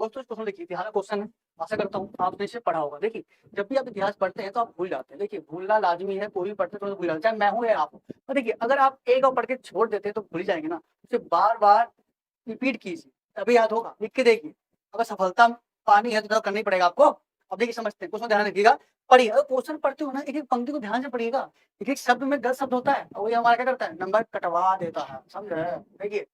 दोस्तों क्वेश्चन लिखी थी, हाँ क्वेश्चन है, आशा करता हूँ आपने इसे पढ़ा होगा। देखिए जब भी आप इतिहास पढ़ते हैं तो आप भूल जाते हैं, देखिए भूलना लाजमी है, कोई भी पढ़ते हैं तो भूल जाता है, चाहे मैं हूँ या आप हो। और देखिए अगर आप एक बार पढ़ के छोड़ देते हैं तो भूल जाएंगे ना, उसे बार बार रिपीट कीजिए तभी याद होगा। लिख के देखिए, अगर सफलता पानी है तो करना ही पड़ेगा आपको। अब देखिए समझते हैं, क्वेश्चन ध्यान रखिएगा, पढ़िए। अगर क्वेश्चन पढ़ते हो ना एक एक पंक्ति को ध्यान से पढ़िएगा, एक एक शब्द में गलत शब्द होता है और ये हमारा क्या करता है, नंबर कटवा देता है, समझ रहे हैं। देखिए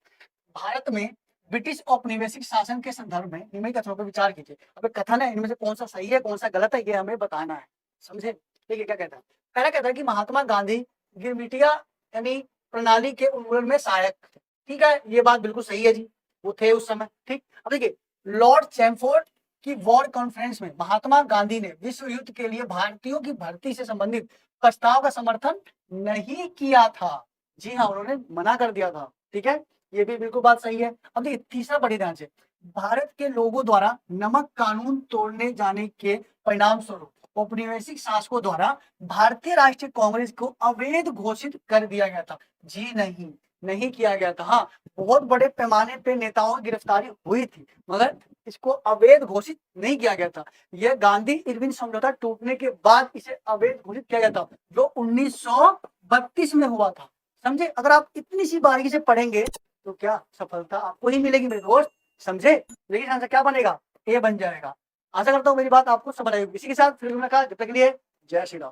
भारत में ब्रिटिश औपनिवेशिक शासन के संदर्भ में निम्नलिखित कथनों पर विचार कीजिए। अब कथन है, इनमें से कौन सा सही है कौन सा गलत है ये हमें बताना है, समझे। देखिए क्या कहता है, पहला कहता है कि महात्मा गांधी गिरमिटिया यानी प्रणाली के उन्मूलन में सहायक थे। ठीक है, ये बात बिल्कुल सही है जी, वो थे उस समय। ठीक, अब देखिए लॉर्ड चैमफोर्ड की वॉर कॉन्फ्रेंस में महात्मा गांधी ने विश्व युद्ध के लिए भारतीयों की भर्ती से संबंधित प्रस्ताव का समर्थन नहीं किया था। जी हाँ, उन्होंने मना कर दिया था। ठीक है, ये भी बिल्कुल बात सही है। अब देखिए तीसरा पढ़िए ध्यान से, भारत के लोगों द्वारा नमक कानून तोड़ने जाने के परिणाम स्वरूप औपनिवेशिक शासकों द्वारा भारतीय राष्ट्रीय कांग्रेस को अवैध घोषित कर दिया गया था। जी नहीं, नहीं किया गया था। हाँ, बहुत बड़े पैमाने पे नेताओं की गिरफ्तारी हुई थी मगर इसको अवैध घोषित नहीं किया गया था। यह गांधी इरविन समझौता टूटने के बाद इसे अवैध घोषित किया गया था, जो 1932 में हुआ था। समझे, अगर आप इतनी सी बारीकी से पढ़ेंगे तो क्या सफलता आपको ही मिलेगी मेरे दोस्त, समझे। लेकिन आंसर क्या बनेगा, ए बन जाएगा। आशा करता हूँ मेरी बात आपको समझ आएगी। इसी के साथ फिर मुलाकात, जब तक के लिए जय श्री राम।